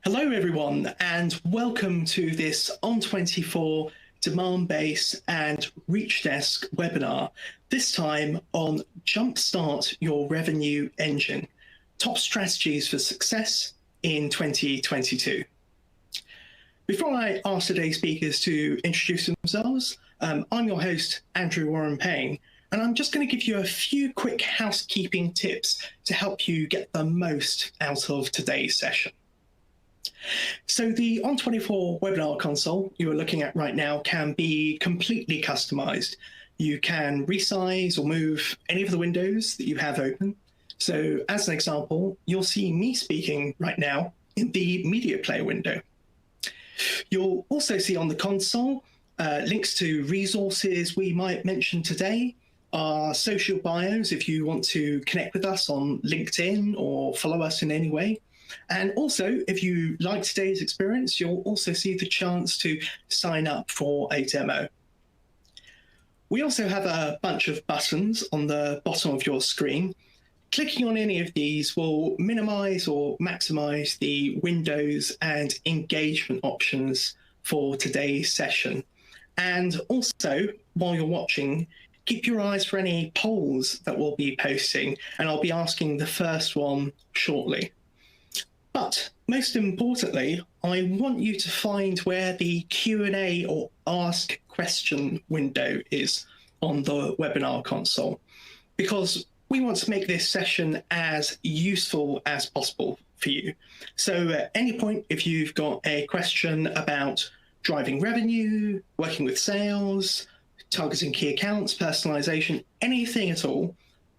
Hello, everyone, and welcome to this On24 Demand Base and Reach Desk webinar, this time on Jumpstart Your Revenue Engine, Top Strategies for Success in 2022. Before I ask today's speakers to introduce themselves, I'm your host, Andrew Warren Payne, and I'm just going to give you a few quick housekeeping tips to help you get the most out of today's session. So the On24 webinar console you are looking at right now can be completely customized. You can resize or move any of the windows that you have open. So as an example, you'll see me speaking right now in the media player window. You'll also see on the console links to resources we might mention today, our social bios if you want to connect with us on LinkedIn or follow us in any way. And also, if you like today's experience, you'll also see the chance to sign up for a demo. We also have a bunch of buttons on the bottom of your screen. Clicking on any of these will minimize or maximize the windows and engagement options for today's session. And also, while you're watching, keep your eyes for any polls that we'll be posting, and I'll be asking the first one shortly. But most importantly, I want you to find where the Q&A or ask question window is on the webinar console, because we want to make this session as useful as possible for you. So at any point, if you've got a question about driving revenue, working with sales, targeting key accounts, personalization, anything at all,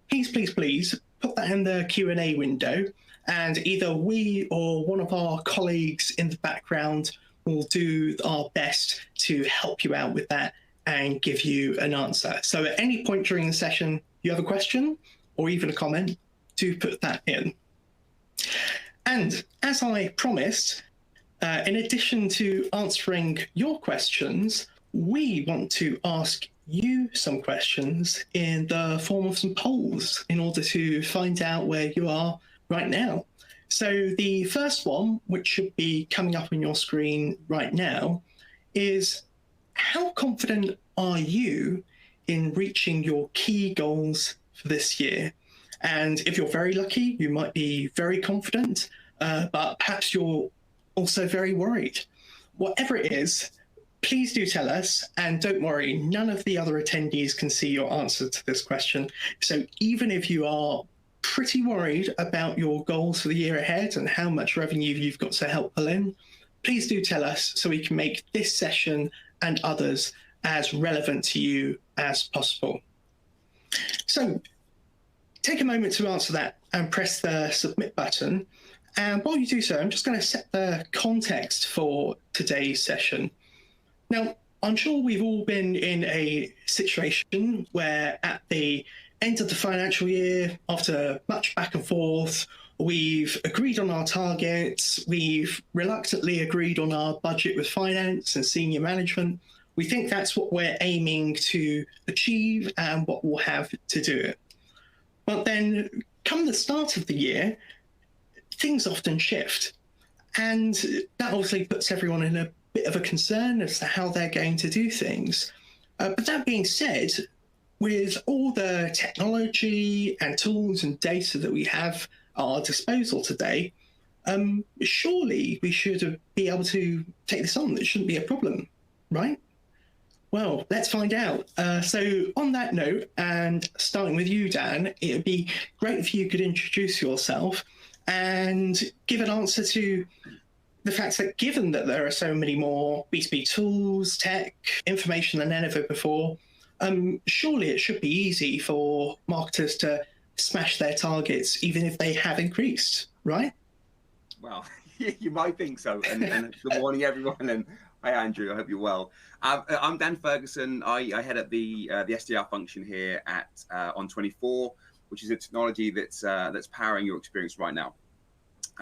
please put that in the Q&A window. And either we or one of our colleagues in the background will do our best to help you out with that and give you an answer. So at any point during the session, you have a question or even a comment, do put that in. And as I promised, in addition to answering your questions, we want to ask you some questions in the form of some polls in order to find out where you are right now. So the first one, which should be coming up on your screen right now, is how confident are you in reaching your key goals for this year? And if you're very lucky, you might be very confident, but perhaps you're also very worried. Whatever it is, please do tell us, and don't worry, none of the other attendees can see your answer to this question. So even if you are pretty worried about your goals for the year ahead and how much revenue you've got to help pull in, please do tell us so we can make this session and others as relevant to you as possible. So take a moment to answer that and press the submit button. And while you do so, I'm just going to set the context for today's session. Now, I'm sure we've all been in a situation where at the end of the financial year, after much back and forth, we've agreed on our targets, we've reluctantly agreed on our budget with finance and senior management. We think that's what we're aiming to achieve and what we'll have to do it. But then come the start of the year, things often shift. And that obviously puts everyone in a bit of a concern as to how they're going to do things. But that being said, with all the technology and tools and data that we have at our disposal today, surely we should be able to take this on. It shouldn't be a problem, right? Well, let's find out. So on that note, and starting with you, Dan, it would be great if you could introduce yourself and give an answer to the fact that given that there are so many more B2B tools, tech, information than ever before, surely it should be easy for marketers to smash their targets, even if they have increased, right? Well, you might think so. And good morning, everyone. And hi, Andrew. I hope you're well. I'm Dan Ferguson. I head up the SDR function here at On24, which is a technology that's powering your experience right now.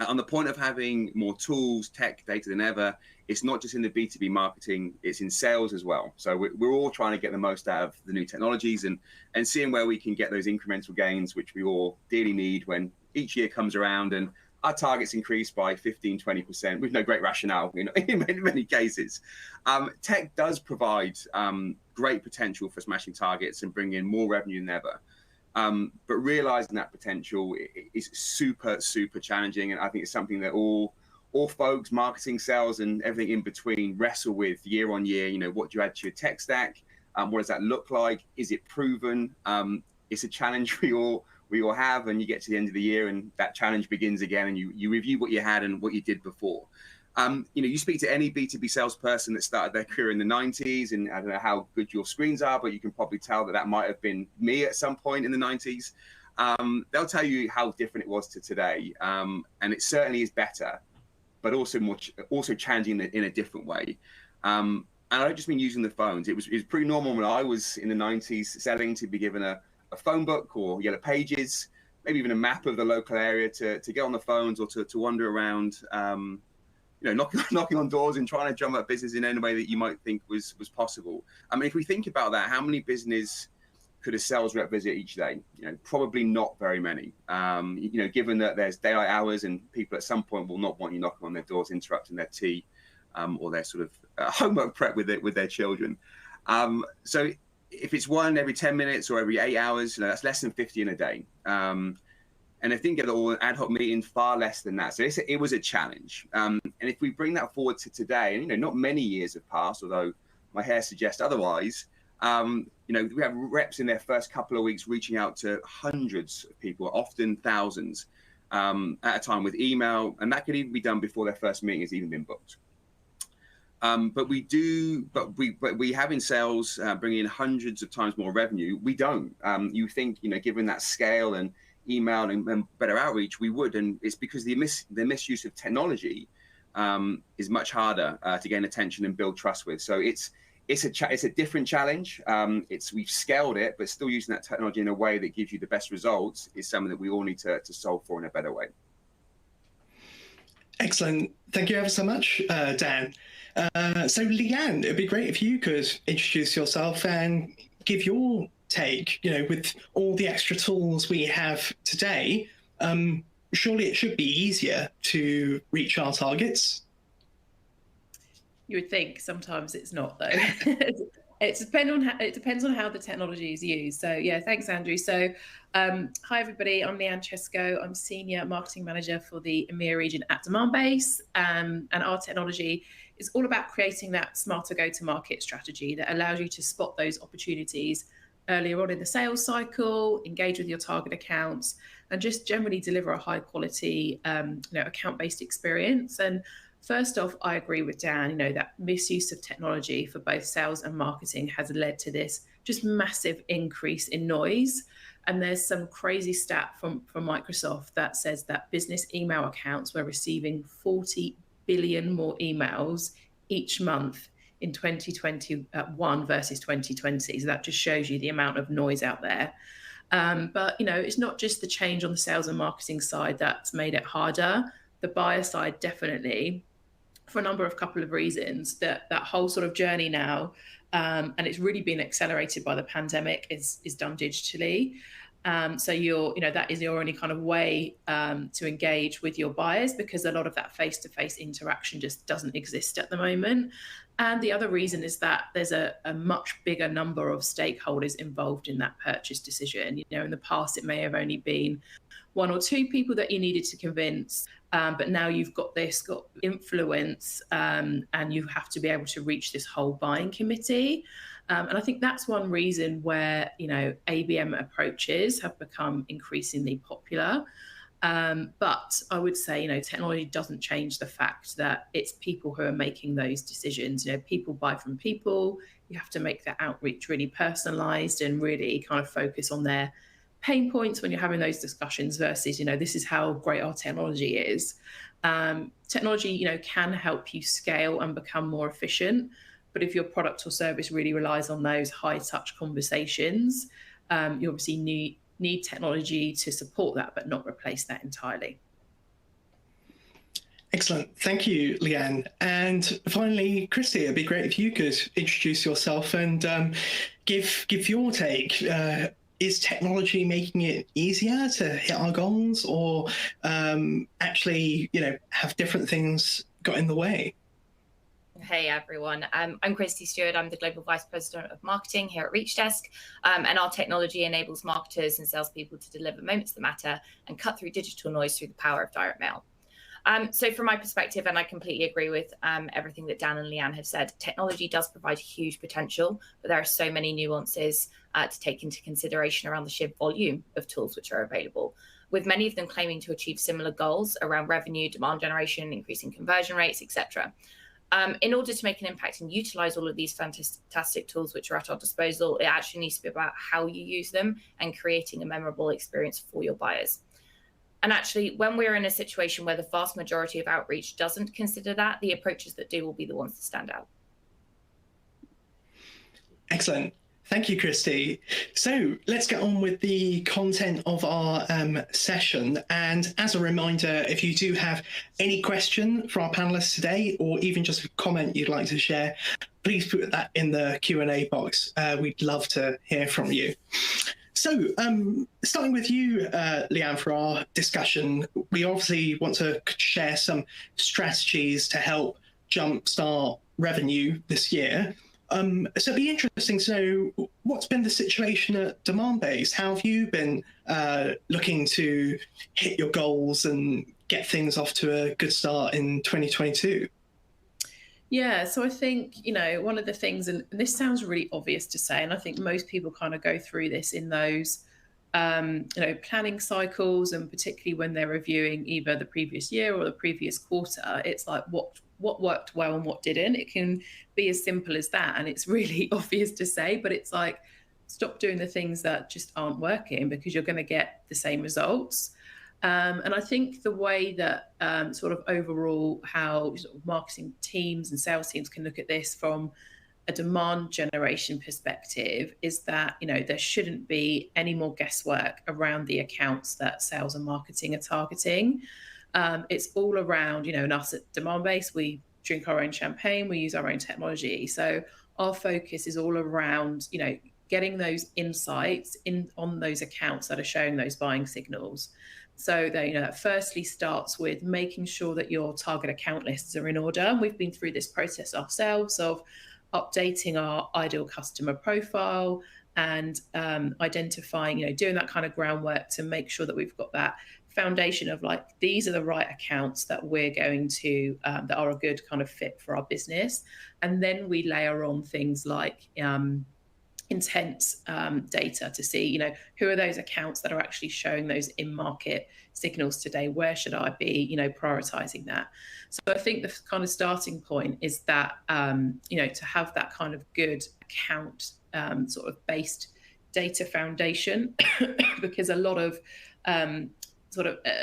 On the point of having more tools, tech, data than ever, it's not just in the B2B marketing, it's in sales as well. So we're all trying to get the most out of the new technologies and seeing where we can get those incremental gains, which we all dearly need when each year comes around. And our targets increased by 15-20% with no great rationale, in many cases. Tech does provide great potential for smashing targets and bringing in more revenue than ever. But realizing that potential is super, super challenging. And I think it's something that all folks, marketing, sales, and everything in between wrestle with year on year. What do you add to your tech stack? What does that look like? Is it proven? It's a challenge we all have, and you get to the end of the year and that challenge begins again, and you review what you had and what you did before. You speak to any B2B salesperson that started their career in the 90s, and I don't know how good your screens are, but you can probably tell that might have been me at some point in the 90s. They'll tell you how different it was to today, and it certainly is better, but also challenging in a different way. And I don't just mean using the phones. It was pretty normal when I was in the 90s selling to be given a phone book or yellow pages, maybe even a map of the local area to get on the phones or to wander around, knocking on doors and trying to drum up business in any way that you might think was possible. I mean, if we think about that, how many business could a sales rep visit each day? Probably not very many. Given that there's daylight hours and people at some point will not want you knocking on their doors, interrupting their tea or their sort of homework prep with their children. So if it's one every 10 minutes or every 8 hours, that's less than 50 in a day. And I think at all ad hoc meetings, far less than that. So it was a challenge. And if we bring that forward to today, and not many years have passed, although my hair suggests otherwise. We have reps in their first couple of weeks reaching out to hundreds of people, often thousands, at a time with email, and that could even be done before their first meeting has even been booked. But we have in sales bringing in hundreds of times more revenue. We don't. You think, given that scale and email and better outreach, we would, and it's because the misuse of technology is much harder to gain attention and build trust with. So it's a different challenge. We've scaled it, but still using that technology in a way that gives you the best results is something that we all need to solve for in a better way. Excellent. Thank you ever so much, Dan. So Leanne, it'd be great if you could introduce yourself and give your take, with all the extra tools we have today, surely it should be easier to reach our targets. You would think. Sometimes it's not, though. It depends on how the technology is used. So yeah, thanks, Andrew. So hi everybody, I'm Leanne Chesko. I'm Senior Marketing Manager for the EMEA region at Demandbase, and our technology is all about creating that smarter go-to-market strategy that allows you to spot those opportunities earlier on in the sales cycle, engage with your target accounts, and just generally deliver a high quality account-based experience. And first off, I agree with Dan, that misuse of technology for both sales and marketing has led to this just massive increase in noise. And there's some crazy stat from Microsoft that says that business email accounts were receiving 40 billion more emails each month in 2021 versus 2020. So that just shows you the amount of noise out there. But it's not just the change on the sales and marketing side that's made it harder. The buyer side definitely, for a couple of reasons. That whole sort of journey now, and it's really been accelerated by the pandemic, is done digitally. So that is your only kind of way to engage with your buyers, because a lot of that face-to-face interaction just doesn't exist at the moment. And the other reason is that there's a much bigger number of stakeholders involved in that purchase decision. In the past, it may have only been one or two people that you needed to convince, but now you've got influence, and you have to be able to reach this whole buying committee. And I think that's one reason where, ABM approaches have become increasingly popular. But I would say, technology doesn't change the fact that it's people who are making those decisions. People buy from people. You have to make that outreach really personalized and really kind of focus on their pain points when you're having those discussions versus, this is how great our technology is. Technology, can help you scale and become more efficient. But if your product or service really relies on those high touch conversations, you obviously need technology to support that, but not replace that entirely. Excellent. Thank you, Leanne. And finally, Christy, it'd be great if you could introduce yourself and give your take. is technology making it easier to hit our goals, or actually, have different things got in the way? Hey everyone, I'm Christy Stewart. I'm the Global Vice President of Marketing here at ReachDesk, and our technology enables marketers and salespeople to deliver moments that matter and cut through digital noise through the power of direct mail. So from my perspective, and I completely agree with everything that Dan and Leanne have said, technology does provide huge potential, but there are so many nuances to take into consideration around the sheer volume of tools which are available, with many of them claiming to achieve similar goals around revenue, demand generation, increasing conversion rates, etc. In order to make an impact and utilize all of these fantastic tools which are at our disposal, it actually needs to be about how you use them and creating a memorable experience for your buyers. And actually, when we're in a situation where the vast majority of outreach doesn't consider that, the approaches that do will be the ones that stand out. Excellent. Thank you, Christy. So let's get on with the content of our session. And as a reminder, if you do have any question for our panelists today, or even just a comment you'd like to share, please put that in the Q&A box. We'd love to hear from you. So starting with you, Leanne, for our discussion, we obviously want to share some strategies to help jumpstart revenue this year. So it'd be interesting to know what's been the situation at Demandbase. How have you been looking to hit your goals and get things off to a good start in 2022? Yeah, so I think, one of the things, and this sounds really obvious to say, and I think most people kind of go through this in those, planning cycles, and particularly when they're reviewing either the previous year or the previous quarter, it's like what worked well and what didn't. It can be as simple as that, and it's really obvious to say, but it's like, stop doing the things that just aren't working, because you're going to get the same results. And I think the way that sort of overall how sort of marketing teams and sales teams can look at this from a demand generation perspective is that, there shouldn't be any more guesswork around the accounts that sales and marketing are targeting. It's all around, and us at Demandbase, we drink our own champagne, we use our own technology. So our focus is all around, getting those insights on those accounts that are showing those buying signals. So that firstly starts with making sure that your target account lists are in order. And we've been through this process ourselves of updating our ideal customer profile and identifying, doing that kind of groundwork to make sure that we've got that foundation of like, these are the right accounts that we're going to, that are a good kind of fit for our business. And then we layer on things like intense data to see, who are those accounts that are actually showing those in-market signals today? Where should I be, prioritizing that? So I think the kind of starting point is that, to have that kind of good account sort of based data foundation, because a lot of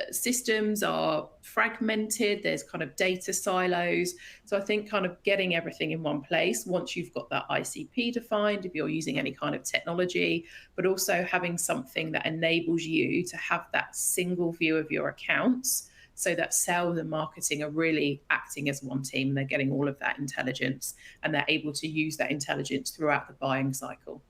systems are fragmented. There's kind of data silos. So I think kind of getting everything in one place, once you've got that ICP defined, if you're using any kind of technology, but also having something that enables you to have that single view of your accounts, so that sales and marketing are really acting as one team, and they're getting all of that intelligence, and they're able to use that intelligence throughout the buying cycle.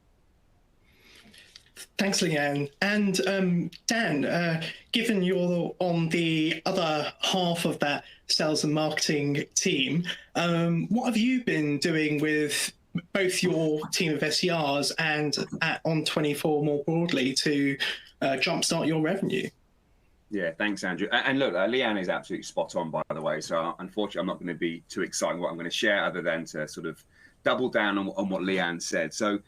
Thanks, Leanne. And Dan, given you're on the other half of that sales and marketing team, what have you been doing with both your team of SDRs and at On24 more broadly to jumpstart your revenue? Yeah, thanks, Andrew. And look, Leanne is absolutely spot on, by the way. So unfortunately, I'm not going to be too exciting what I'm going to share, other than to sort of double down on what Leanne said. So,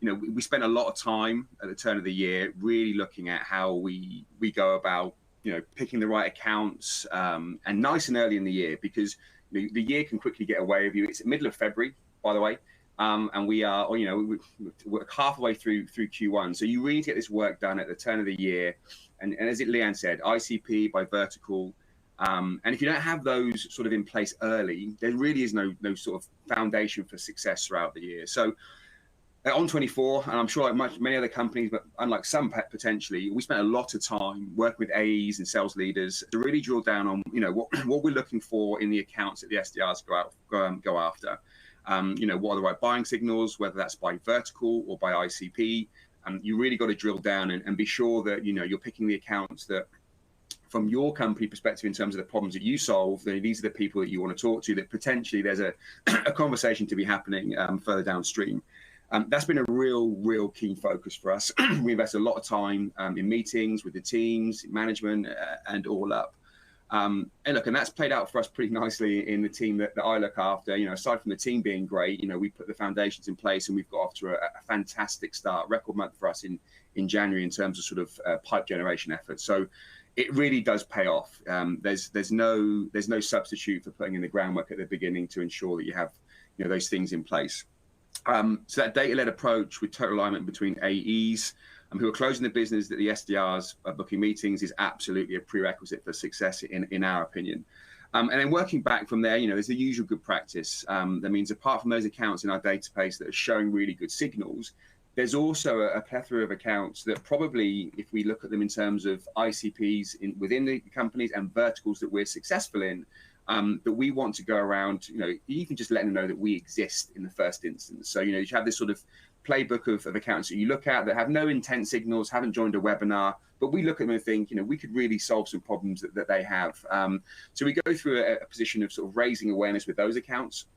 we spent a lot of time at the turn of the year really looking at how we go about, picking the right accounts, and nice and early in the year, because the year can quickly get away with you. It's the middle of February, by the way, and we are, we're halfway through Q1. So you really need to get this work done at the turn of the year. And as Leanne said, ICP by vertical. And if you don't have those sort of in place early, there really is no sort of foundation for success throughout the year. So at On24, and I'm sure like many other companies, but unlike some potentially, we spent a lot of time working with AEs and sales leaders to really drill down on, what we're looking for in the accounts that the SDRs go after. What are the right buying signals, whether that's by vertical or by ICP, You really got to drill down and be sure that you're picking the accounts that, from your company perspective, in terms of the problems that you solve, these are the people that you want to talk to, that potentially there's a conversation to be happening further downstream. That's been a real key focus for us. We invest a lot of time in meetings with the teams, management, and all up. And that's played out for us pretty nicely in the team that I look after. Aside from the team being great, we put the foundations in place, and we've got off to a fantastic start, record month for us in January in terms of sort of pipe generation efforts. So it really does pay off. There's no substitute for putting in the groundwork at the beginning to ensure that you have those things in place. So that data-led approach with total alignment between AEs who are closing the business, that the SDRs are booking meetings, is absolutely a prerequisite for success in our opinion. And then working back from there, there's the usual good practice. That means apart from those accounts in our database that are showing really good signals, there's also a plethora of accounts that probably, if we look at them in terms of ICPs within the companies and verticals that we're successful in, that we want to go around, even just letting them know that we exist in the first instance. So, you have this sort of playbook of accounts that you look at that have no intent signals, haven't joined a webinar, but we look at them and think, we could really solve some problems that they have. So we go through a position of sort of raising awareness with those accounts.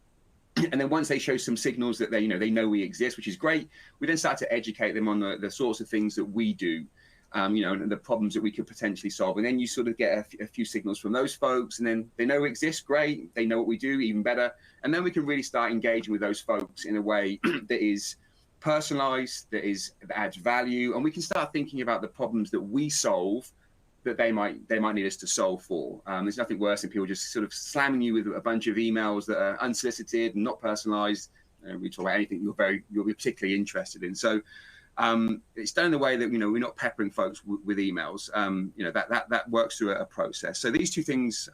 And then once they show some signals that they know we exist, which is great, we then start to educate them on the sorts of things that we do, and the problems that we could potentially solve. And then you sort of get a few signals from those folks, and then they know we exist, great. They know what we do, even better. And then we can really start engaging with those folks in a way that is personalized, that adds value, and we can start thinking about the problems that we solve that they might need us to solve for. There's nothing worse than people just sort of slamming you with a bunch of emails that are unsolicited and not personalized. We talk about anything you'll be particularly interested in. So it's done in the way that we're not peppering folks with emails. That works through a process. So these two things: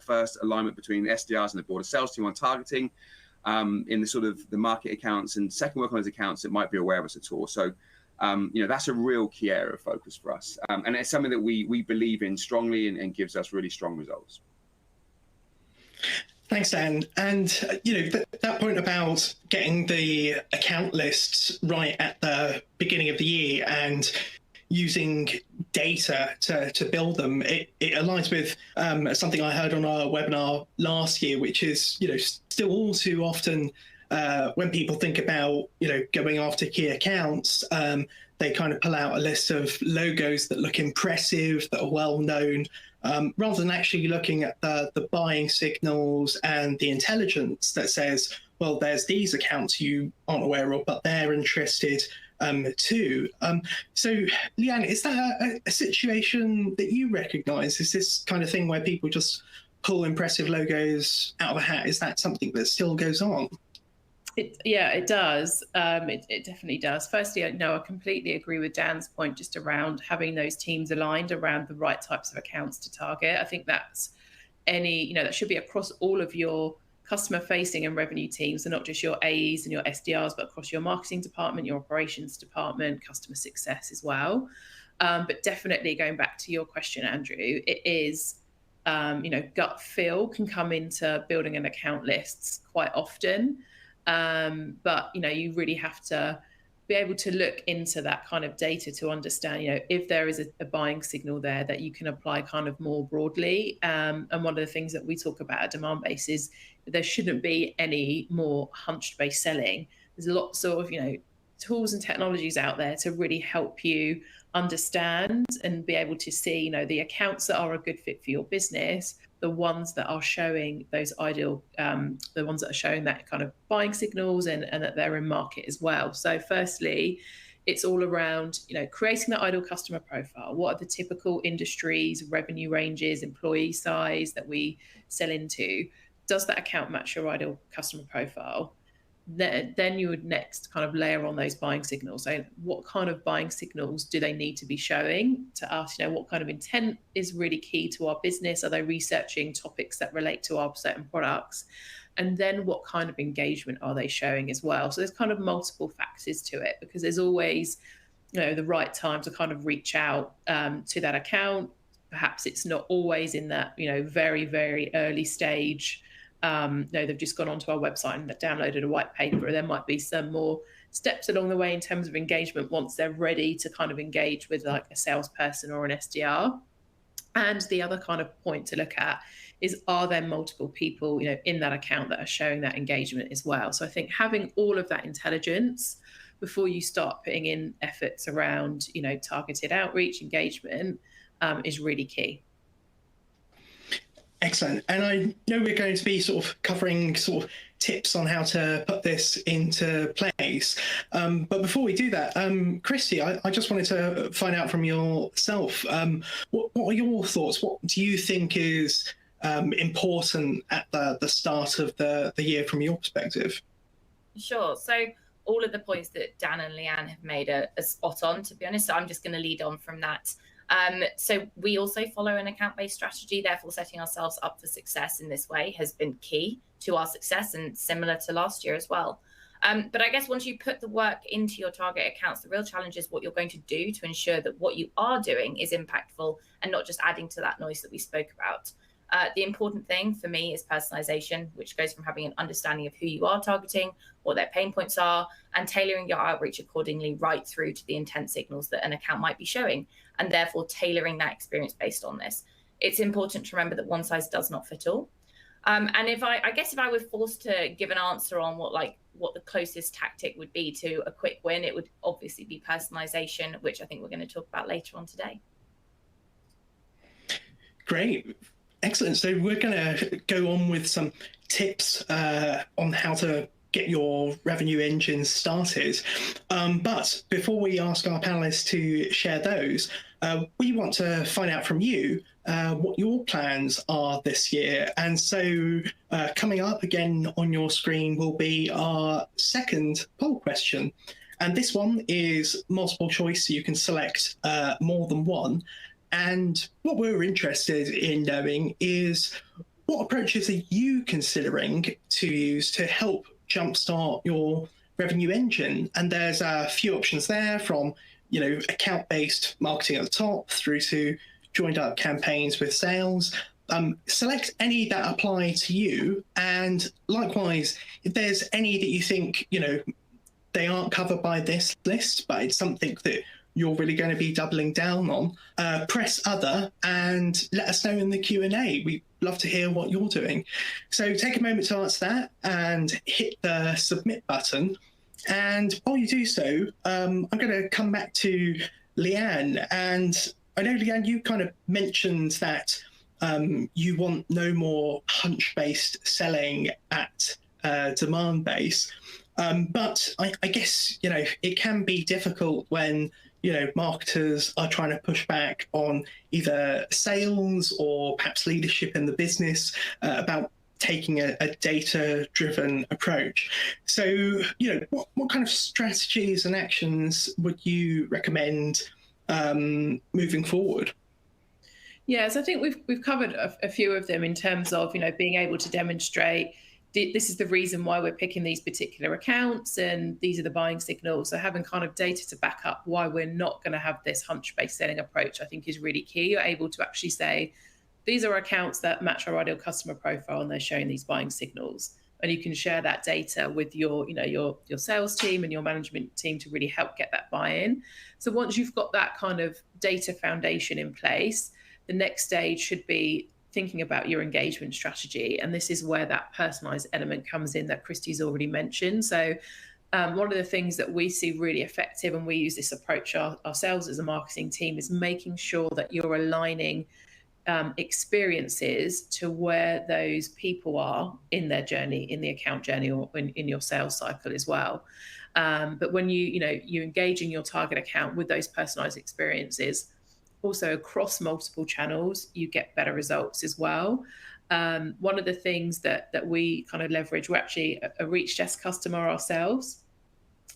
first, alignment between the SDRs and the board of sales team on targeting in the sort of the market accounts, and second, work on those accounts that might be aware of us at all. So that's a real key area of focus for us, and it's something that we believe in strongly and gives us really strong results. Thanks, Dan. And that point about getting the account lists right at the beginning of the year and using data to build them, it aligns with something I heard on our webinar last year, which is still all too often when people think about going after key accounts, they kind of pull out a list of logos that look impressive, that are well known, rather than actually looking at the buying signals and the intelligence that says, well, there's these accounts you aren't aware of, but they're interested too. So, Leanne, is that a situation that you recognise? Is this kind of thing where people just pull impressive logos out of a hat? Is that something that still goes on? It does. It definitely does. Firstly, I completely agree with Dan's point just around having those teams aligned around the right types of accounts to target. I think that's that should be across all of your customer facing and revenue teams, so not just your AEs and your SDRs, but across your marketing department, your operations department, customer success as well. But definitely going back to your question, Andrew, it is, gut feel can come into building an account lists quite often. But you really have to be able to look into that kind of data to understand, if there is a buying signal there that you can apply kind of more broadly. And one of the things that we talk about at Demand Base is that there shouldn't be any more hunch-based selling. There's lots of, tools and technologies out there to really help you understand and be able to see, the accounts that are a good fit for your business, the ones that are showing those ideal, the ones that are showing that kind of buying signals and that they're in market as well. So firstly, it's all around, creating that ideal customer profile. What are the typical industries, revenue ranges, employee size that we sell into? Does that account match your ideal customer profile? Then you would next kind of layer on those buying signals. So what kind of buying signals do they need to be showing to us? What kind of intent is really key to our business? Are they researching topics that relate to our certain products? And then what kind of engagement are they showing as well? So there's kind of multiple factors to it, because there's always, the right time to kind of reach out to that account. Perhaps it's not always in that, very, very early stage. They've just gone onto our website and downloaded a white paper. There might be some more steps along the way in terms of engagement once they're ready to kind of engage with like a salesperson or an SDR. And the other kind of point to look at is, are there multiple people, in that account that are showing that engagement as well? So I think having all of that intelligence before you start putting in efforts around, targeted outreach, engagement, is really key. Excellent. And I know we're going to be sort of covering sort of tips on how to put this into place. But before we do that, Christy, I just wanted to find out from yourself, what are your thoughts? What do you think is important at the start of the year from your perspective? Sure. So all of the points that Dan and Leanne have made are spot on, to be honest. So I'm just going to lead on from that. So we also follow an account-based strategy, therefore setting ourselves up for success in this way has been key to our success, and similar to last year as well. But I guess once you put the work into your target accounts, the real challenge is what you're going to do to ensure that what you are doing is impactful and not just adding to that noise that we spoke about. The important thing for me is personalization, which goes from having an understanding of who you are targeting, what their pain points are, and tailoring your outreach accordingly right through to the intent signals that an account might be showing, and therefore tailoring that experience based on this. It's important to remember that one size does not fit all. And if I were forced to give an answer on what the closest tactic would be to a quick win, it would obviously be personalization, which I think we're going to talk about later on today. Great. Excellent. So we're going to go on with some tips on how to get your revenue engine started. But before we ask our panelists to share those, we want to find out from you what your plans are this year. And so coming up again on your screen will be our second poll question. And this one is multiple choice, so you can select more than one. And what we're interested in knowing is, what approaches are you considering to use to help jumpstart your revenue engine? And there's a few options there, from account-based marketing at the top through to joined up campaigns with sales. Select any that apply to you, and likewise, if there's any that you think they aren't covered by this list, but it's something that you're really going to be doubling down on, press other and let us know in the Q&A. We'd love to hear what you're doing. So take a moment to answer that and hit the submit button. And while you do so, I'm going to come back to Leanne. And I know, Leanne, you kind of mentioned that you want no more hunch-based selling at demand base. But I guess, it can be difficult when marketers are trying to push back on either sales or perhaps leadership in the business about taking a data-driven approach. So, what kind of strategies and actions would you recommend moving forward? Yeah, so I think we've covered a few of them in terms of being able to demonstrate this is the reason why we're picking these particular accounts, and these are the buying signals. So having kind of data to back up why we're not going to have this hunch-based selling approach, I think, is really key. You're able to actually say, these are accounts that match our ideal customer profile, and they're showing these buying signals. And you can share that data with your sales team and your management team to really help get that buy-in. So once you've got that kind of data foundation in place, the next stage should be thinking about your engagement strategy. And this is where that personalized element comes in that Christy's already mentioned. So one of the things that we see really effective, and we use this approach ourselves as a marketing team, is making sure that you're aligning experiences to where those people are in their journey, in the account journey, or in your sales cycle as well. But when you engage in your target account with those personalized experiences, also across multiple channels, you get better results as well. One of the things that we kind of leverage, we're actually a Reach Desk customer ourselves.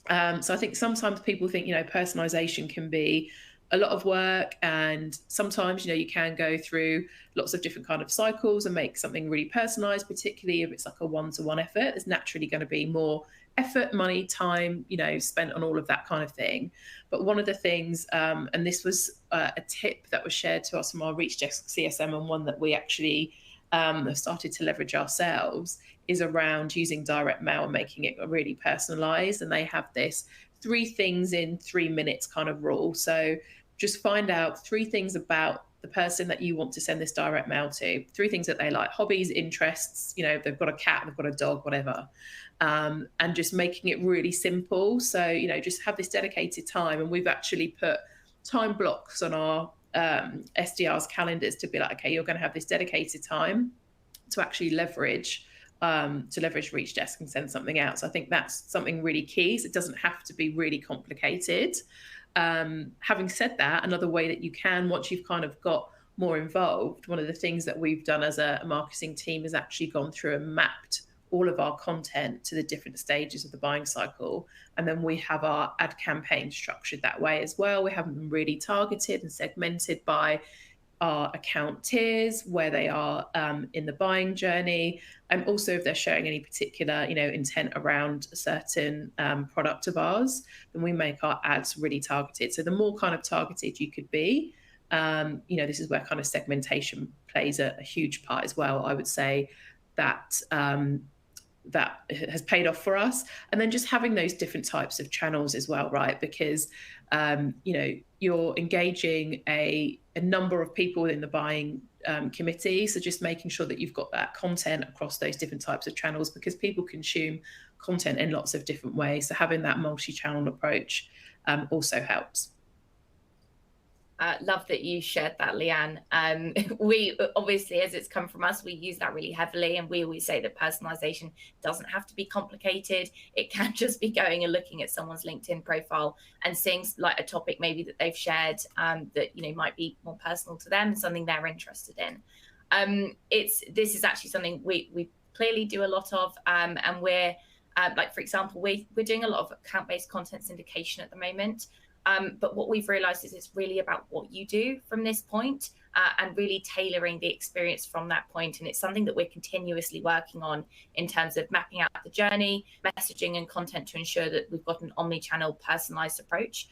So I think sometimes people think, personalization can be a lot of work, and sometimes, you can go through lots of different kind of cycles and make something really personalized, particularly if it's like a one-to-one effort. There's naturally going to be more effort, money, time, spent on all of that kind of thing. But one of the things, and this was a tip that was shared to us from our Reach Desk CSM, and one that we actually have started to leverage ourselves is around using direct mail and making it really personalized. And they have this 3 things in 3 minutes kind of rule. So just find out 3 things about the person that you want to send this direct mail to, 3 things that they like: hobbies, interests, they've got a cat, they've got a dog, whatever. And just making it really simple. So, just have this dedicated time. And we've actually put time blocks on our SDR's calendars to be like, okay, you're going to have this dedicated time to actually leverage Reach Desk and send something out. So I think that's something really key. So it doesn't have to be really complicated. Having said that, another way that you can, once you've kind of got more involved, one of the things that we've done as a marketing team is actually gone through and mapped all of our content to the different stages of the buying cycle. And then we have our ad campaigns structured that way as well. We have them really targeted and segmented by our account tiers, where they are in the buying journey, and also if they're showing any particular, intent around a certain product of ours, then we make our ads really targeted. So the more kind of targeted you could be, this is where kind of segmentation plays a huge part as well. I would say that that has paid off for us. And then just having those different types of channels as well, right? Because, you're engaging a number of people in the buying committee. So just making sure that you've got that content across those different types of channels, because people consume content in lots of different ways. So having that multi-channel approach also helps. Love that you shared that, Leanne. We obviously, as it's come from us, we use that really heavily, and we always say that personalization doesn't have to be complicated. It can just be going and looking at someone's LinkedIn profile and seeing like a topic maybe that they've shared that might be more personal to them, something they're interested in. This is actually something we clearly do a lot of, and we're like, for example, we're doing a lot of account-based content syndication at the moment. But what we've realized is it's really about what you do from this point and really tailoring the experience from that point. And it's something that we're continuously working on in terms of mapping out the journey, messaging and content to ensure that we've got an omni-channel personalized approach.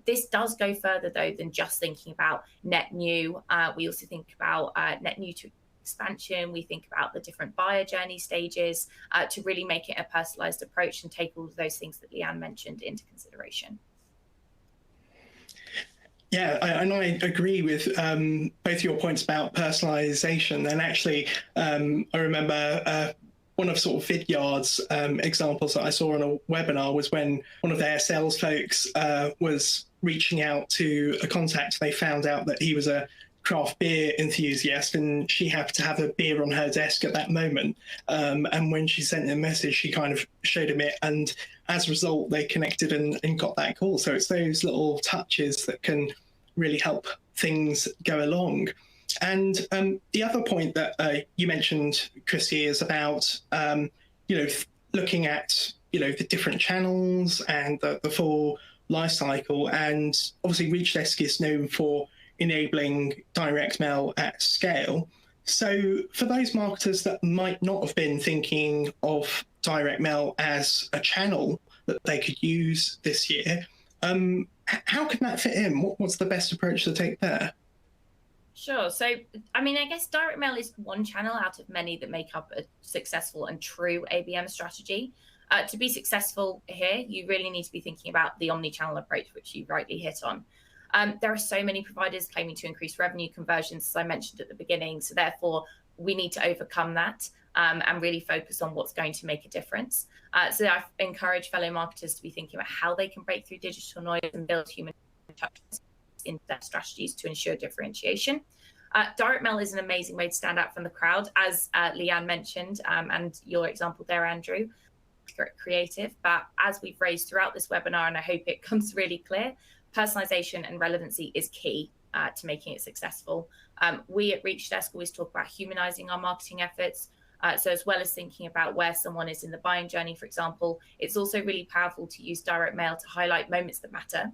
This does go further, though, than just thinking about net new. We also think about net new to expansion. We think about the different buyer journey stages to really make it a personalized approach and take all of those things that Leanne mentioned into consideration. Yeah, and I agree with both your points about personalization. And actually, I remember one of sort of Vidyard's examples that I saw on a webinar was when one of their sales folks was reaching out to a contact. They found out that he was a craft beer enthusiast, and she happened to have a beer on her desk at that moment. And when she sent him a message, she kind of showed him it, and as a result, they connected and got that call. So it's those little touches that can really help things go along. And the other point that you mentioned, Christy, is about looking at the different channels and the full life cycle. And obviously, Reach Desk is known for enabling direct mail at scale. So for those marketers that might not have been thinking of direct mail as a channel that they could use this year, how can that fit in? What's the best approach to take there? Sure. So, I mean, I guess direct mail is one channel out of many that make up a successful and true ABM strategy. To be successful here, you really need to be thinking about the omni-channel approach, which you rightly hit on. There are so many providers claiming to increase revenue conversions, as I mentioned at the beginning. So therefore, we need to overcome that and really focus on what's going to make a difference. So I encourage fellow marketers to be thinking about how they can break through digital noise and build human touch into their strategies to ensure differentiation. Direct mail is an amazing way to stand out from the crowd, as Leanne mentioned, and your example there, Andrew, creative. But as we've raised throughout this webinar, and I hope it comes really clear, personalization and relevancy is key to making it successful. We at Reach Desk always talk about humanizing our marketing efforts. So as well as thinking about where someone is in the buying journey, for example, it's also really powerful to use direct mail to highlight moments that matter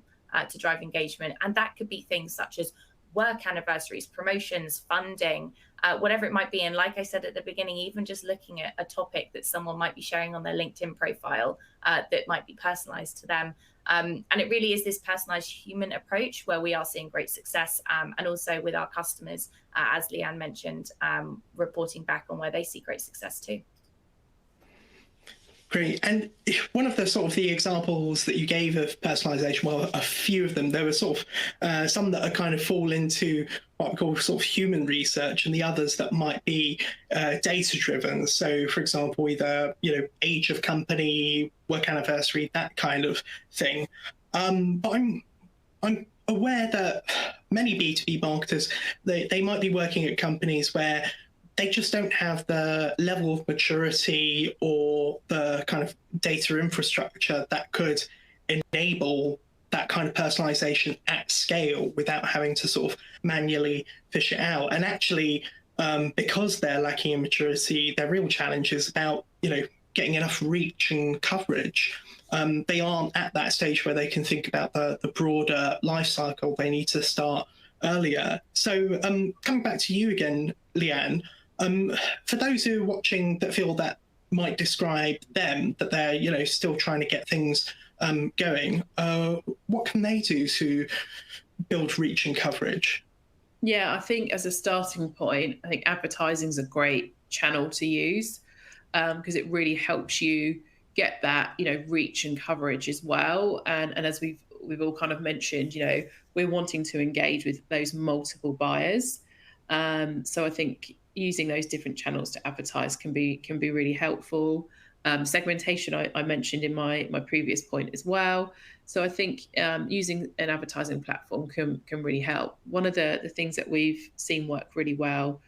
to drive engagement. And that could be things such as work anniversaries, promotions, funding, whatever it might be. And like I said at the beginning, even just looking at a topic that someone might be sharing on their LinkedIn profile that might be personalized to them. And it really is this personalized human approach where we are seeing great success, and also with our customers, as Leanne mentioned, reporting back on where they see great success too. Great. And one of the examples that you gave of personalization, well, a few of them, there were some that are kind of fall into what we call human research, and the others that might be data driven. So, for example, either age of company, work anniversary, that kind of thing. But I'm aware that many B2B marketers, they might be working at companies where they just don't have the level of maturity or the kind of data infrastructure that could enable that kind of personalization at scale without having to manually fish it out. And actually, because they're lacking in maturity, their real challenge is about getting enough reach and coverage. They aren't at that stage where they can think about the broader life cycle. They need to start earlier. So coming back to you again, Leanne, for those who are watching that feel that might describe them, that they're still trying to get things going, what can they do to build reach and coverage? Yeah, I think as a starting point, I think advertising is a great channel to use, because it really helps you get that reach and coverage as well. And as we've all kind of mentioned, we're wanting to engage with those multiple buyers. So I think using those different channels to advertise can be really helpful. Segmentation I mentioned in my previous point as well. So I think using an advertising platform can really help. One of the things that we've seen work really well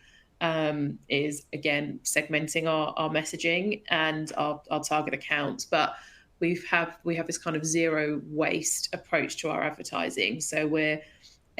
is, again, segmenting our messaging and our target accounts. But we have this kind of zero waste approach to our advertising. So we're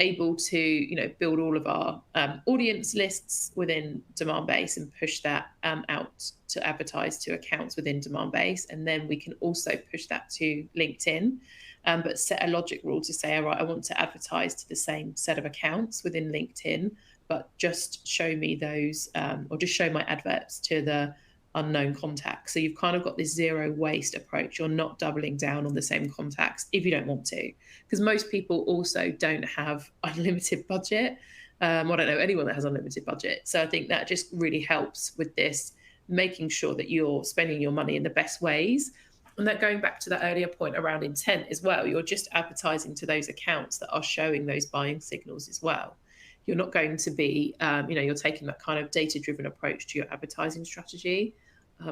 able to build all of our audience lists within Demandbase and push that out to advertise to accounts within Demandbase, and then we can also push that to LinkedIn, but set a logic rule to say, all right, I want to advertise to the same set of accounts within LinkedIn, but just show me those, or just show my adverts to the unknown contacts. So you've kind of got this zero waste approach. You're not doubling down on the same contacts if you don't want to, because most people also don't have unlimited budget. I don't know anyone that has unlimited budget. So I think that just really helps with this, making sure that you're spending your money in the best ways. And that, going back to that earlier point around intent as well, you're just advertising to those accounts that are showing those buying signals as well. You're not going to be, you're taking that kind of data-driven approach to your advertising strategy.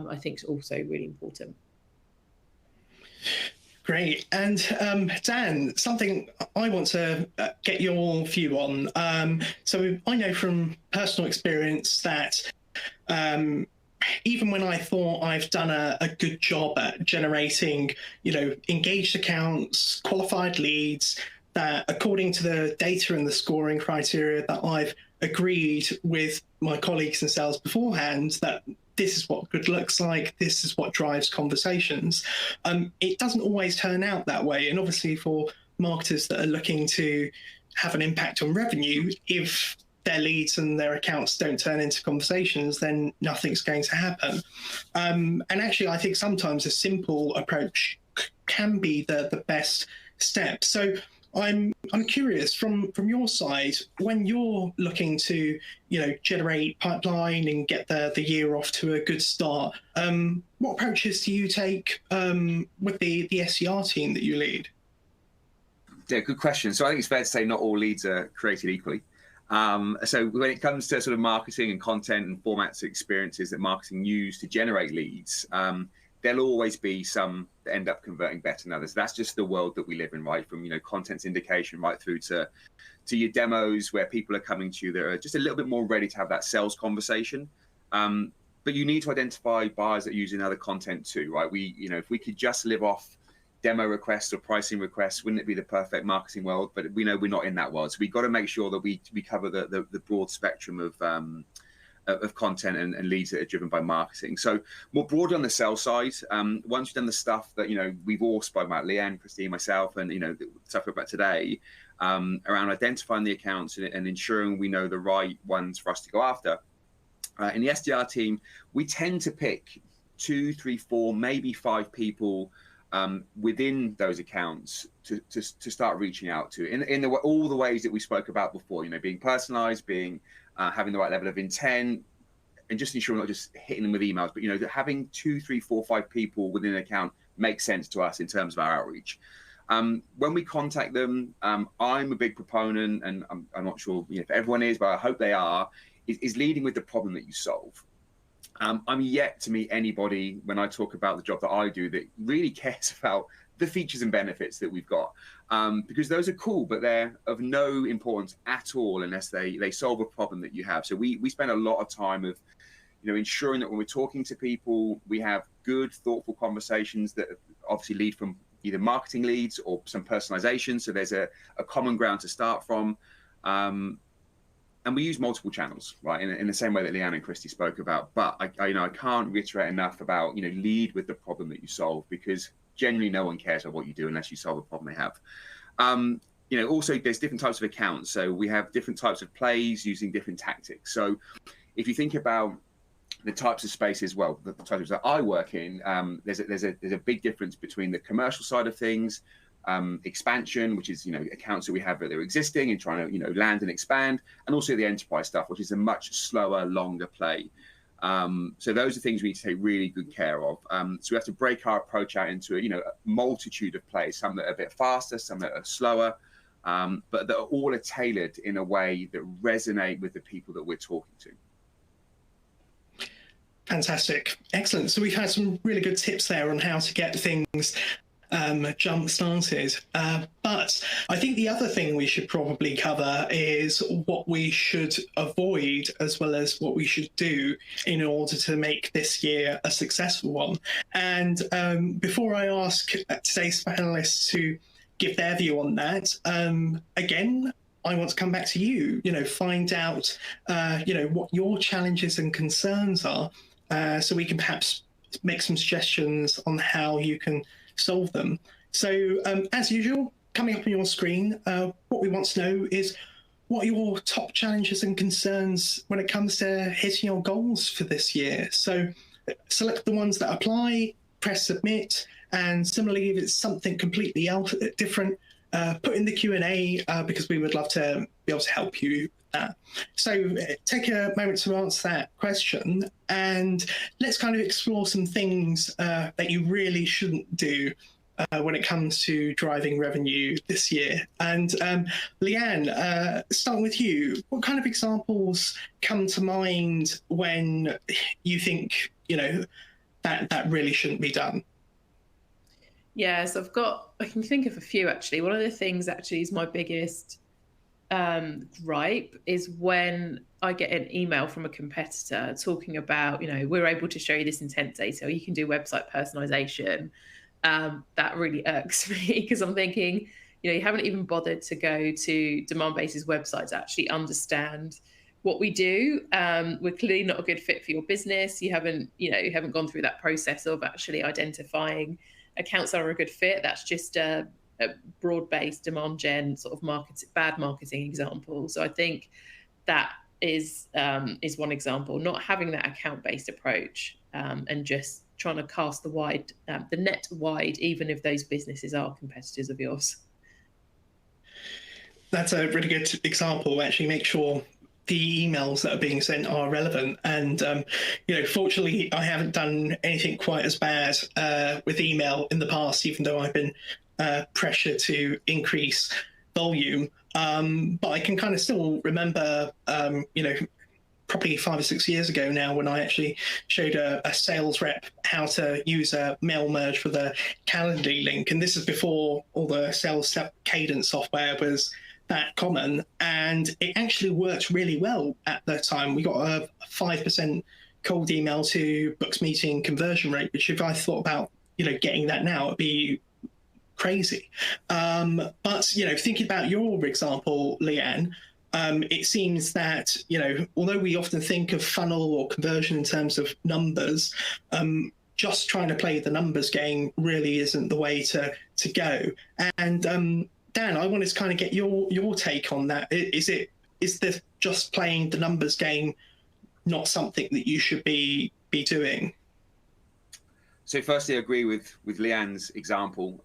I think is also really important. Great. And Dan, something I want to get your view on. So I know from personal experience that even when I thought I've done a good job at generating, engaged accounts, qualified leads, that according to the data and the scoring criteria that I've agreed with my colleagues in sales beforehand, that this is what good looks like, this is what drives conversations. It doesn't always turn out that way. And obviously for marketers that are looking to have an impact on revenue, if their leads and their accounts don't turn into conversations, then nothing's going to happen. And actually, I think sometimes a simple approach can be the best step. So I'm curious from your side, when you're looking to generate pipeline and get the year off to a good start, what approaches do you take with the SDR team that you lead? Yeah, good question. So I think it's fair to say not all leads are created equally. So when it comes to sort of marketing and content and formats and experiences that marketing use to generate leads, there'll always be some that end up converting better than others. That's just the world that we live in, right? From content syndication right through to your demos, where people are coming to you that are just a little bit more ready to have that sales conversation. But you need to identify buyers that are using other content too, right? If we could just live off demo requests or pricing requests, wouldn't it be the perfect marketing world? But we know we're not in that world, so we've got to make sure that we cover the broad spectrum of content and leads that are driven by marketing. So more broadly on the sales side, once you've done the stuff that we've all spoken about, Leanne, Christine, myself, and the stuff about today, around identifying the accounts and ensuring we know the right ones for us to go after, In the SDR team, we tend to pick 2, 3, 4, maybe 5 people within those accounts to start reaching out to in all the ways that we spoke about before, being personalized, being having the right level of intent, and just ensuring not just hitting them with emails, but having 2, 3, 4, 5 people within an account makes sense to us in terms of our outreach. When we contact them, I'm a big proponent, and I'm not sure if everyone is, but I hope they are, is leading with the problem that you solve. I'm yet to meet anybody when I talk about the job that I do that really cares about the features and benefits that we've got, because those are cool, but they're of no importance at all unless they solve a problem that you have. So we spend a lot of time of ensuring that when we're talking to people, we have good, thoughtful conversations that obviously lead from either marketing leads or some personalization. So there's a common ground to start from. And we use multiple channels, right? In the same way that Leanne and Christy spoke about. But I can't reiterate enough about, lead with the problem that you solve, because generally no one cares about what you do unless you solve a problem they have. Also there's different types of accounts. So we have different types of plays using different tactics. So if you think about the types of spaces, well, the types that I work in, there's a big difference between the commercial side of things, expansion, which is accounts that we have that are existing and trying to land and expand, and also the enterprise stuff, which is a much slower, longer play. So those are things we need to take really good care of. So we have to break our approach out into a multitude of plays, some that are a bit faster, some that are slower, but that all are tailored in a way that resonate with the people that we're talking to. Fantastic. Excellent. So we've had some really good tips there on how to get things jump started. But I think the other thing we should probably cover is what we should avoid as well as what we should do in order to make this year a successful one. And before I ask today's panelists to give their view on that, again, I want to come back to you, find out, what your challenges and concerns are, so we can perhaps make some suggestions on how you can solve them. So as usual, coming up on your screen, what we want to know is what are your top challenges and concerns when it comes to hitting your goals for this year. So select the ones that apply, press submit, and similarly, if it's something completely else, different, put in the Q&A because we would love to be able to help you with that. So take a moment to answer that question, and let's kind of explore some things that you really shouldn't do when it comes to driving revenue this year. And Leanne, starting with you, what kind of examples come to mind when you think, that really shouldn't be done? Yes, I can think of a few actually. One of the things actually is my biggest gripe is when I get an email from a competitor talking about, we're able to show you this intent data, or you can do website personalization. That really irks me because I'm thinking, you haven't even bothered to go to Demandbase's website to actually understand what we do. We're clearly not a good fit for your business. You haven't gone through that process of actually identifying accounts that are a good fit. That's just a broad-based demand gen sort of bad marketing example. So I think that is one example. Not having that account-based approach and just trying to cast the net wide, even if those businesses are competitors of yours. That's a really good example. Actually, make sure the emails that are being sent are relevant. And, fortunately, I haven't done anything quite as bad with email in the past, even though I've been pressured to increase volume. But I can kind of still remember, probably 5 or 6 years ago now, when I actually showed a sales rep how to use a mail merge with a Calendly link. And this is before all the sales cadence software was that common, and it actually worked really well at the time. We got a 5% cold email to books meeting conversion rate, which if I thought about getting that now, it'd be crazy. But thinking about your example, Leanne, it seems that although we often think of funnel or conversion in terms of numbers, just trying to play the numbers game really isn't the way to go. And Dan, I wanted to kind of get your take on that. Is the just playing the numbers game not something that you should be doing? So firstly, I agree with Leanne's example,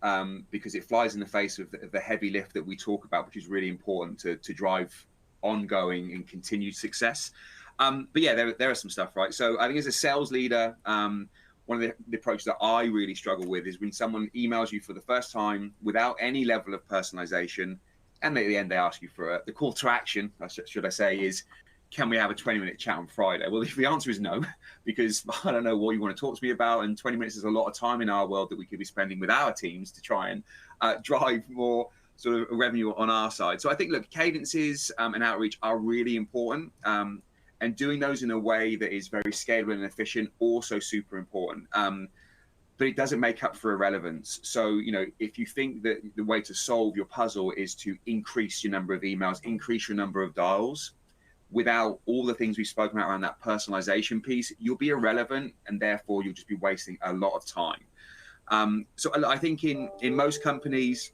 because it flies in the face of the heavy lift that we talk about, which is really important to drive ongoing and continued success. But yeah, there are some stuff, right? So I think as a sales leader, one of the approaches that I really struggle with is when someone emails you for the first time without any level of personalization, and at the end they ask you for the call to action, should I say, is, can we have a 20-minute chat on Friday? Well, if the answer is no, because I don't know what you want to talk to me about, and 20 minutes is a lot of time in our world that we could be spending with our teams to try and drive more sort of revenue on our side. So I think, look, cadences and outreach are really important, and doing those in a way that is very scalable and efficient, also super important. But it doesn't make up for irrelevance. So, if you think that the way to solve your puzzle is to increase your number of emails, increase your number of dials, without all the things we've spoken about around that personalization piece, you'll be irrelevant, and therefore you'll just be wasting a lot of time. So I think in most companies,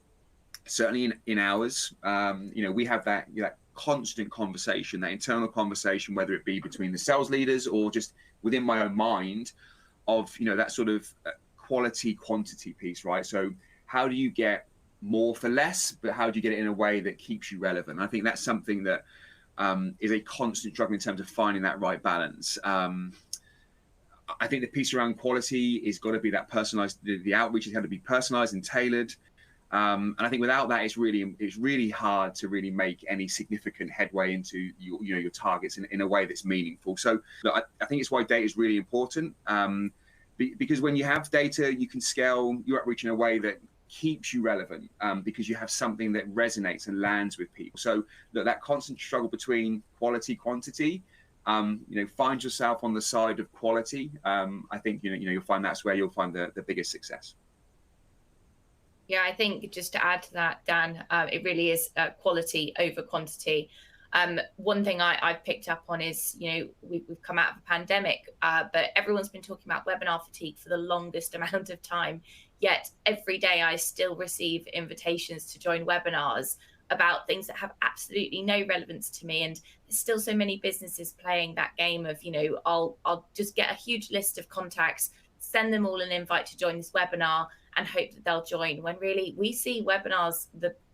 certainly in ours, we have that constant conversation, that internal conversation, whether it be between the sales leaders or just within my own mind, of that sort of quality quantity piece, right? So how do you get more for less, but how do you get it in a way that keeps you relevant? I think that's something that is a constant struggle in terms of finding that right balance. I think the piece around quality is got to be that personalized. The outreach has got to be personalized and tailored. And I think without that, it's really hard to really make any significant headway into your targets in a way that's meaningful. So look, I think it's why data is really important, because when you have data, you can scale your outreach in a way that keeps you relevant, because you have something that resonates and lands with people. So that constant struggle between quality, quantity, find yourself on the side of quality. I think you'll find that's where you'll find the biggest success. Yeah, I think just to add to that, Dan, it really is quality over quantity. One thing I've picked up on is, we've come out of a pandemic, but everyone's been talking about webinar fatigue for the longest amount of time. Yet every day I still receive invitations to join webinars about things that have absolutely no relevance to me. And there's still so many businesses playing that game of, I'll just get a huge list of contacts, send them all an invite to join this webinar and hope that they'll join, when really we see webinars,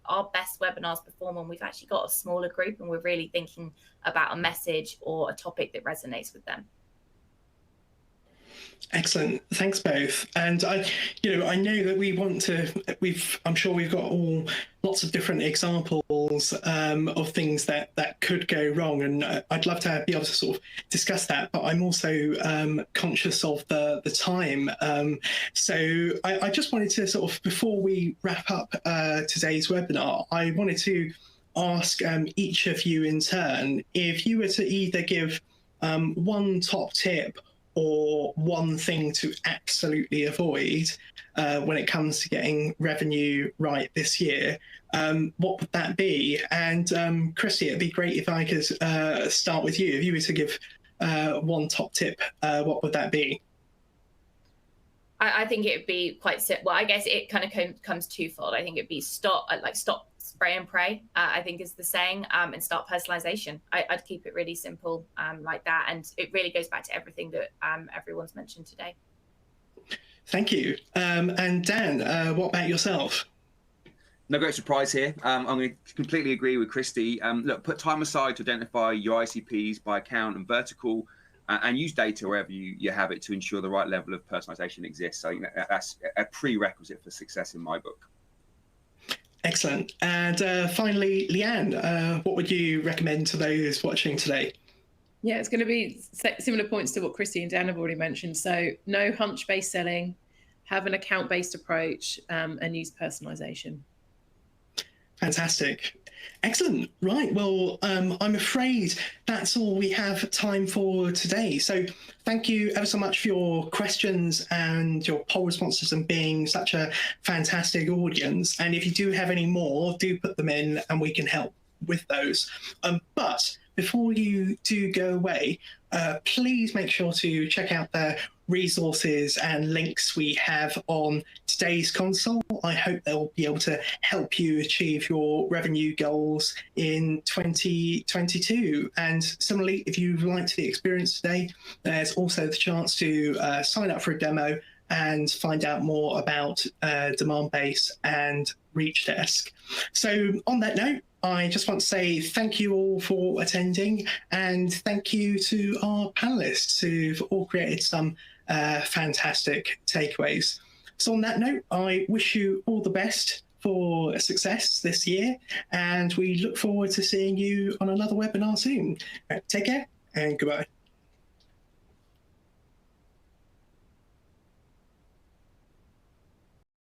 our best webinars perform when we've actually got a smaller group and we're really thinking about a message or a topic that resonates with them. Excellent. Thanks both. And I know that I'm sure we've got lots of different examples of things that could go wrong, and I'd love to be able to sort of discuss that. But I'm also conscious of the time. So I just wanted to sort of, before we wrap up today's webinar, I wanted to ask each of you in turn, if you were to either give one top tip or one thing to absolutely avoid when it comes to getting revenue right this year, what would that be? And Christy, it'd be great if I could start with you. If you were to give one top tip, what would that be? I think it would be quite simple. Well, I guess it kind of comes twofold. I think it'd be stop, spray and pray, I think is the saying, and start personalization. I'd keep it really simple like that. And it really goes back to everything that everyone's mentioned today. Thank you. And Dan, what about yourself? No great surprise here. I'm going to completely agree with Christy. Look, put time aside to identify your ICPs by account and vertical, and use data wherever you have it to ensure the right level of personalization exists. So that's a prerequisite for success in my book. Excellent. And finally, Leanne, what would you recommend to those watching today? Yeah, it's going to be similar points to what Christy and Dan have already mentioned. So no hunch-based selling, have an account-based approach, and use personalization. Fantastic. Excellent. Right. Well, I'm afraid that's all we have time for today. So thank you ever so much for your questions and your poll responses and being such a fantastic audience. And if you do have any more, do put them in and we can help with those. But before you do go away, please make sure to check out the resources and links we have on today's console. I hope they'll be able to help you achieve your revenue goals in 2022. And similarly, if you've liked the experience today, there's also the chance to sign up for a demo and find out more about Demandbase and ReachDesk. So on that note, I just want to say thank you all for attending, and thank you to our panelists who've all created some fantastic takeaways. So on that note, I wish you all the best for success this year, and we look forward to seeing you on another webinar soon. Take care and goodbye.